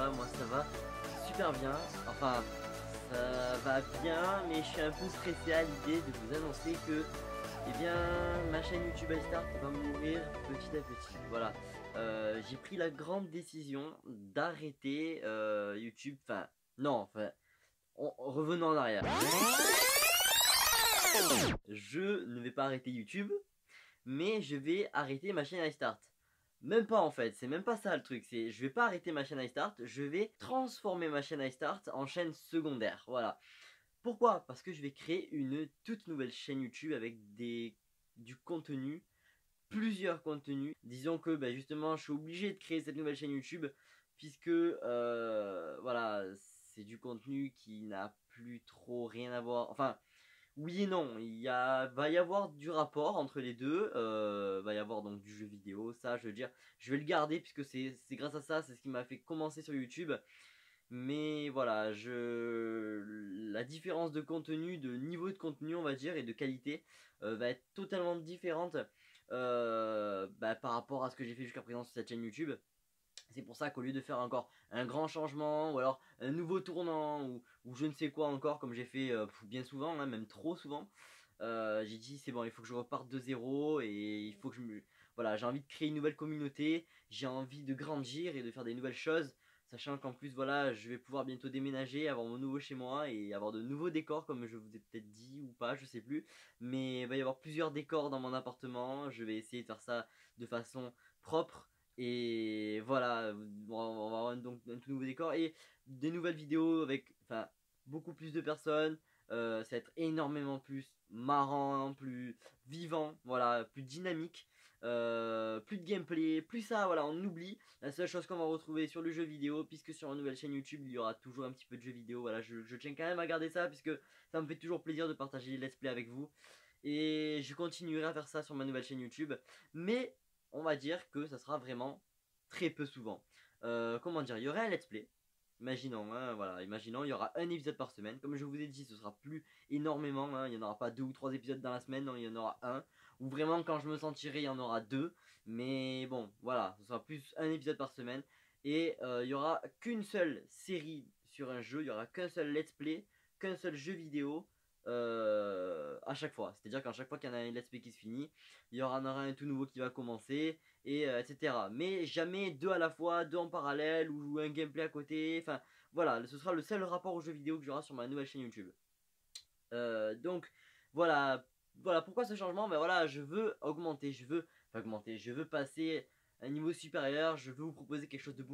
va? Moi ça va super bien. Enfin, ça va bien, mais je suis un peu stressé à l'idée de vous annoncer que, eh bien, ma chaîne YouTube iStart va mourir petit à petit. Voilà. J'ai pris la grande décision d'arrêter YouTube. Enfin, non, enfin, revenons en arrière. Je ne vais pas arrêter YouTube, mais je vais arrêter ma chaîne iStart. Même pas en fait, c'est même pas ça le truc, c'est je vais pas arrêter ma chaîne iStart, je vais transformer ma chaîne iStart en chaîne secondaire, voilà. Pourquoi? Parce que je vais créer une toute nouvelle chaîne YouTube avec du contenu, plusieurs contenus. Disons que bah, justement je suis obligé de créer cette nouvelle chaîne YouTube puisque voilà, c'est du contenu qui n'a plus trop rien à voir, enfin oui et non, va y avoir du rapport entre les deux, va y avoir donc du jeu vidéo, ça je veux dire, je vais le garder puisque c'est grâce à ça, c'est ce qui m'a fait commencer sur YouTube. Mais voilà, la différence de contenu, de niveau de contenu on va dire, et de qualité va être totalement différente bah, par rapport à ce que j'ai fait jusqu'à présent sur cette chaîne YouTube. C'est pour ça qu'au lieu de faire encore un grand changement ou alors un nouveau tournant ou je ne sais quoi encore comme j'ai fait bien souvent, hein, même trop souvent, j'ai dit c'est bon, il faut que je reparte de zéro et il faut que voilà, j'ai envie de créer une nouvelle communauté, j'ai envie de grandir et de faire des nouvelles choses, sachant qu'en plus voilà, je vais pouvoir bientôt déménager, avoir mon nouveau chez moi et avoir de nouveaux décors comme je vous ai peut-être dit ou pas, je sais plus, mais il va y avoir plusieurs décors dans mon appartement, je vais essayer de faire ça de façon propre. Et voilà, on va avoir donc un tout nouveau décor et des nouvelles vidéos avec enfin, beaucoup plus de personnes. Ça va être énormément plus marrant, plus vivant, voilà, plus dynamique, plus de gameplay, plus ça, voilà, on oublie. La seule chose qu'on va retrouver sur le jeu vidéo, puisque sur une nouvelle chaîne YouTube, il y aura toujours un petit peu de jeu vidéo, voilà, je tiens quand même à garder ça, puisque ça me fait toujours plaisir de partager les let's play avec vous. Et je continuerai à faire ça sur ma nouvelle chaîne YouTube, mais on va dire que ça sera vraiment très peu souvent. Comment dire, il y aurait un let's play. Imaginons, hein, voilà, imaginons, il y aura un épisode par semaine. Comme je vous ai dit, ce sera plus énormément, hein, il n'y en aura pas 2 ou 3 épisodes dans la semaine, non, il y en aura un. Ou vraiment, quand je me sentirai, il y en aura 2. Mais bon, voilà, ce sera plus un épisode par semaine. Et il n'y aura qu'une seule série sur un jeu, il n'y aura qu'un seul let's play, qu'un seul jeu vidéo à chaque fois. C'est-à-dire qu'à chaque fois qu'il y en a un let's play qui se finit, il y en aura un tout nouveau qui va commencer, et etc. Mais jamais deux à la fois, deux en parallèle, ou un gameplay à côté. Enfin, voilà, ce sera le seul rapport aux jeux vidéo que j'aurai sur ma nouvelle chaîne YouTube. Donc, voilà, voilà pourquoi ce changement. Ben voilà, je veux augmenter, je veux passer à un niveau supérieur, je veux vous proposer quelque chose de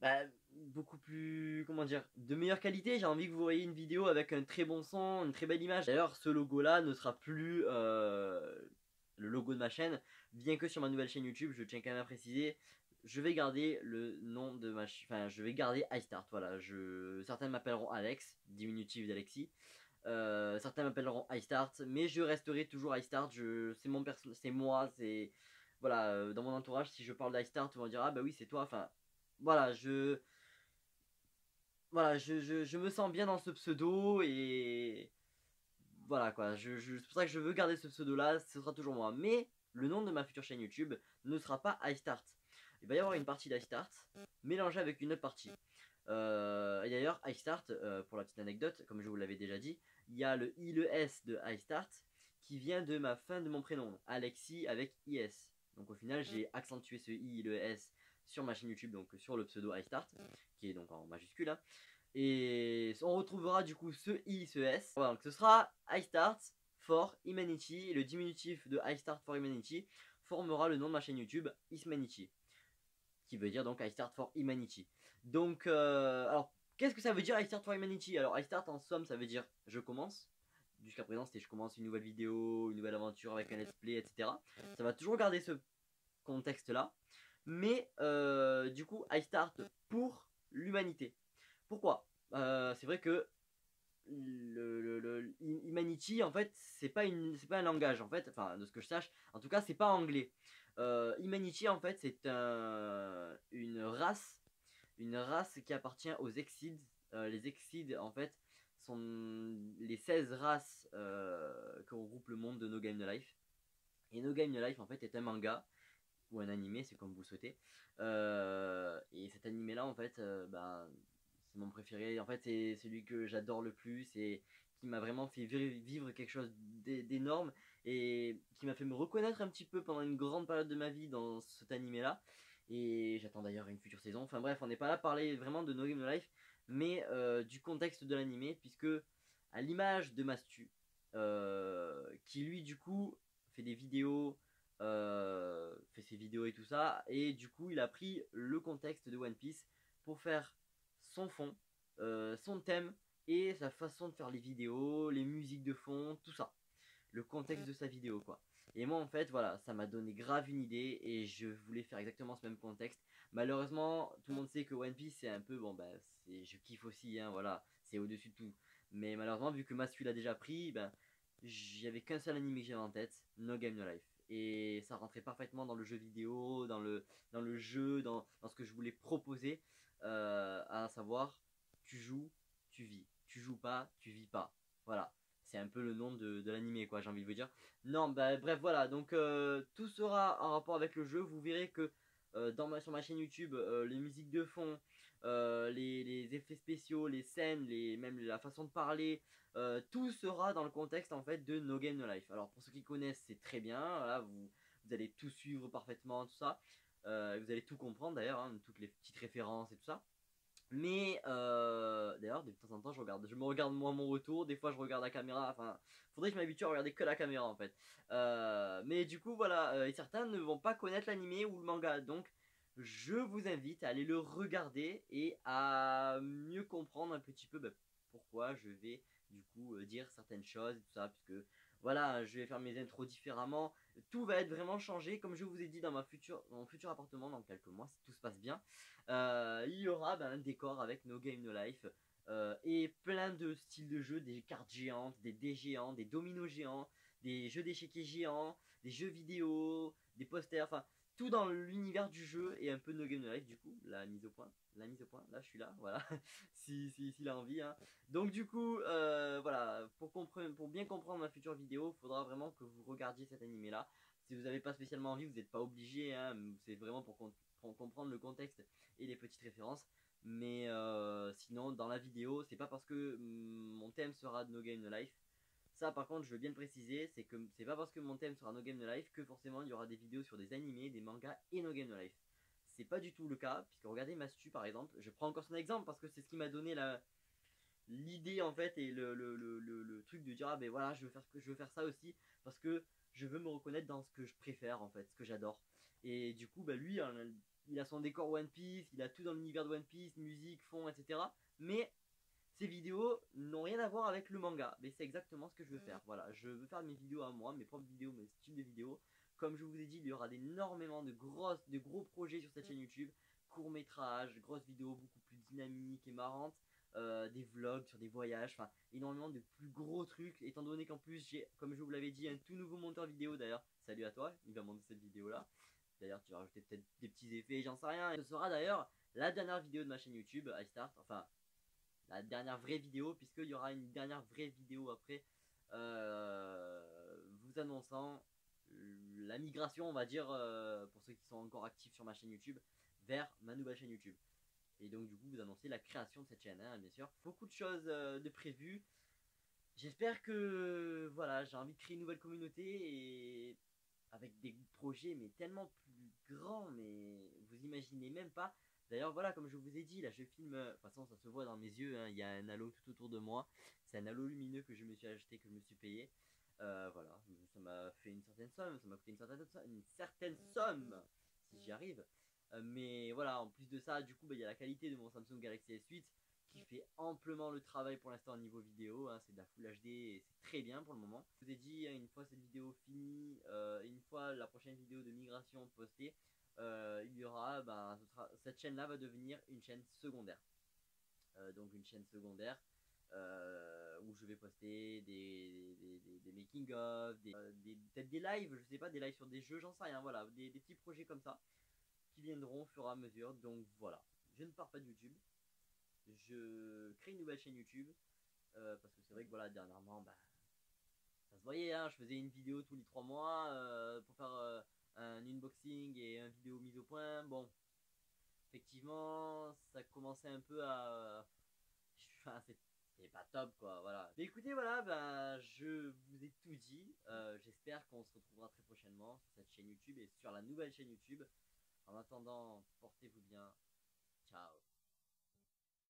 bah, beaucoup plus, comment dire, de meilleure qualité. J'ai envie que vous voyez une vidéo avec un très bon son, une très belle image. D'ailleurs, ce logo-là ne sera plus le logo de ma chaîne, bien que sur ma nouvelle chaîne YouTube, je tiens quand même à préciser, je vais garder le nom de ma chaîne, enfin, je vais garder iStart. Voilà, certains m'appelleront Alex, diminutif d'Alexis. Certains m'appelleront iStart, mais je resterai toujours iStart. C'est mon c'est moi, c'est voilà, dans mon entourage, si je parle d'iStart, on va dire ah bah oui c'est toi. Enfin, voilà, je me sens bien dans ce pseudo et voilà quoi. C'est pour ça que je veux garder ce pseudo là, ce sera toujours moi. Mais le nom de ma future chaîne YouTube ne sera pas iStart. Il va y avoir une partie d'iStart mélangée avec une autre partie. Et d'ailleurs, iStart, pour la petite anecdote, comme je vous l'avais déjà dit, il y a le I, le S de iStart qui vient de ma fin de mon prénom, Alexis avec IS. Donc au final, j'ai accentué ce I, le S sur ma chaîne YouTube, donc sur le pseudo iStart, qui est donc en majuscule. Hein. Et on retrouvera du coup ce I, ce S. Voilà, donc ce sera iStart for Humanity. Et le diminutif de iStart for Humanity formera le nom de ma chaîne YouTube, Ismanity, qui veut dire donc iStart for Humanity. Donc, alors, qu'est-ce que ça veut dire iStart for Humanity? Alors, iStart en somme, ça veut dire je commence. Jusqu'à présent, c'était je commence une nouvelle vidéo, une nouvelle aventure avec un let's play, etc. Ça va toujours garder ce contexte-là. Mais, du coup, iStart pour l'humanité. Pourquoi? C'est vrai que Humanity, en fait, c'est pas un langage, en fait, enfin, de ce que je sache, en tout cas, c'est pas anglais. Humanity, en fait, c'est une race qui appartient aux Exids. Les Exids, en fait, sont les 16 races que regroupe le monde de No Game No Life. Et No Game No Life, en fait, est un manga ou un animé, c'est comme vous le souhaitez. Et cet animé là en fait, ben, c'est mon préféré. En fait, c'est celui que j'adore le plus et qui m'a vraiment fait vivre quelque chose d'énorme et qui m'a fait me reconnaître un petit peu pendant une grande période de ma vie dans cet animé là. Et j'attends d'ailleurs une future saison. Enfin bref, on n'est pas là à parler vraiment de No Game No Life, mais du contexte de l'animé, puisque à l'image de Mastu, qui lui du coup fait des vidéos, fait ses vidéos et tout ça, et du coup il a pris le contexte de One Piece pour faire son fond, son thème et sa façon de faire les vidéos, les musiques de fond, tout ça, le contexte de sa vidéo quoi. Et moi en fait voilà, ça m'a donné grave une idée et je voulais faire exactement ce même contexte. Malheureusement, tout le monde sait que One Piece c'est un peu bon bah je kiffe aussi hein, voilà, c'est au-dessus de tout. Mais malheureusement vu que Masu l'a déjà pris, ben j'avais qu'un seul anime que j'avais en tête, No Game No Life. Et ça rentrait parfaitement dans le jeu vidéo, dans le jeu, dans ce que je voulais proposer, à savoir, tu joues, tu vis. Tu joues pas, tu vis pas. Voilà, c'est un peu le nom de l'animé, quoi, j'ai envie de vous dire. Non, bah bref, voilà, donc tout sera en rapport avec le jeu. Vous verrez que sur ma chaîne YouTube, les musiques de fond, les effets spéciaux, les scènes, même la façon de parler, tout sera dans le contexte en fait de No Game No Life. Alors pour ceux qui connaissent, c'est très bien. Voilà, vous allez tout suivre parfaitement, tout ça. Vous allez tout comprendre d'ailleurs, hein, toutes les petites références et tout ça. Mais d'ailleurs, de temps en temps, je me regarde moi mon retour. Des fois, je regarde la caméra. Enfin, faudrait que je m'habitue à regarder que la caméra en fait. Mais du coup, voilà, et certains ne vont pas connaître l'animé ou le manga. Donc, je vous invite à aller le regarder et à mieux comprendre un petit peu pourquoi je vais du coup dire certaines choses et tout ça. Puisque voilà, je vais faire mes intros différemment. Tout va être vraiment changé. Comme je vous ai dit dans dans mon futur appartement dans quelques mois, si tout se passe bien. Il y aura un décor avec No Game No Life et plein de styles de jeux, des cartes géantes, des dés géants, des dominos géants, des jeux d'échecs géants, des jeux vidéo, des posters, enfin tout dans l'univers du jeu et un peu No Game No Life du coup, la mise au point, là je suis là, voilà, s'il a envie. Hein. Donc du coup, voilà, pour bien comprendre ma future vidéo, il faudra vraiment que vous regardiez cet animé là. Si vous n'avez pas spécialement envie, vous n'êtes pas obligé, hein, c'est vraiment pour comprendre le contexte et les petites références. Mais sinon, dans la vidéo, c'est pas parce que mon thème sera No Game No Life. Ça, par contre, je veux bien le préciser, c'est que c'est pas parce que mon thème sera No Game No Life que forcément il y aura des vidéos sur des animés, des mangas et No Game No Life. C'est pas du tout le cas, puisque regardez Mastu par exemple, je prends encore son exemple parce que c'est ce qui m'a donné l'idée en fait et le truc de dire ah ben voilà je veux faire ça aussi parce que je veux me reconnaître dans ce que je préfère en fait, ce que j'adore. Et du coup bah lui il a son décor One Piece, il a tout dans l'univers de One Piece, musique, fond, etc. Mais ces vidéos n'ont rien à voir avec le manga. Mais c'est exactement ce que je veux faire. Voilà, je veux faire mes vidéos à moi, mes propres vidéos, mes styles de vidéos. Comme je vous ai dit, il y aura énormément de gros projets sur cette chaîne YouTube. Courts métrages, grosses vidéos beaucoup plus dynamiques et marrantes. Des vlogs sur des voyages, enfin énormément de plus gros trucs. Étant donné qu'en plus j'ai, comme je vous l'avais dit, un tout nouveau monteur vidéo d'ailleurs. Salut à toi, il va monter cette vidéo là. D'ailleurs, tu vas rajouter peut-être des petits effets, j'en sais rien. Ce sera d'ailleurs la dernière vidéo de ma chaîne YouTube, iStart. Enfin, la dernière vraie vidéo, puisqu'il y aura une dernière vraie vidéo après, vous annonçant la migration, on va dire, pour ceux qui sont encore actifs sur ma chaîne YouTube, vers ma nouvelle chaîne YouTube. Et donc, du coup, vous annoncez la création de cette chaîne, hein, bien sûr. Beaucoup de choses de prévues. J'espère que, voilà, j'ai envie de créer une nouvelle communauté et avec des projets, mais tellement plus grands, mais vous imaginez même pas. D'ailleurs, voilà, comme je vous ai dit, là, je filme. De toute façon, ça se voit dans mes yeux. Hein, il y a un halo tout autour de moi. C'est un halo lumineux que je me suis acheté, que je me suis payé. Voilà, ça m'a fait une certaine somme. Ça m'a coûté une certaine somme, si j'y arrive. Mais voilà, en plus de ça, du coup, bah, il y a la qualité de mon Samsung Galaxy S8 qui fait amplement le travail pour l'instant au niveau vidéo. Hein, c'est de la Full HD et c'est très bien pour le moment. Je vous ai dit, une fois cette vidéo finie, une fois la prochaine vidéo de migration postée, il y aura, cette chaîne-là va devenir une chaîne secondaire. Donc une chaîne secondaire où je vais poster des making of, peut-être des lives, je sais pas, des lives sur des jeux, j'en sais rien, voilà, des petits projets comme ça qui viendront au fur et à mesure. Donc voilà, je ne pars pas de YouTube, je crée une nouvelle chaîne YouTube parce que c'est vrai que voilà, dernièrement, bah, ça se voyait, hein, je faisais une vidéo tous les 3 mois pour faire un unboxing et Bon, effectivement, ça commençait un peu à... Enfin, c'est pas top, quoi, voilà. Mais écoutez, voilà, ben, je vous ai tout dit. J'espère qu'on se retrouvera très prochainement sur cette chaîne YouTube et sur la nouvelle chaîne YouTube. En attendant, portez-vous bien. Ciao.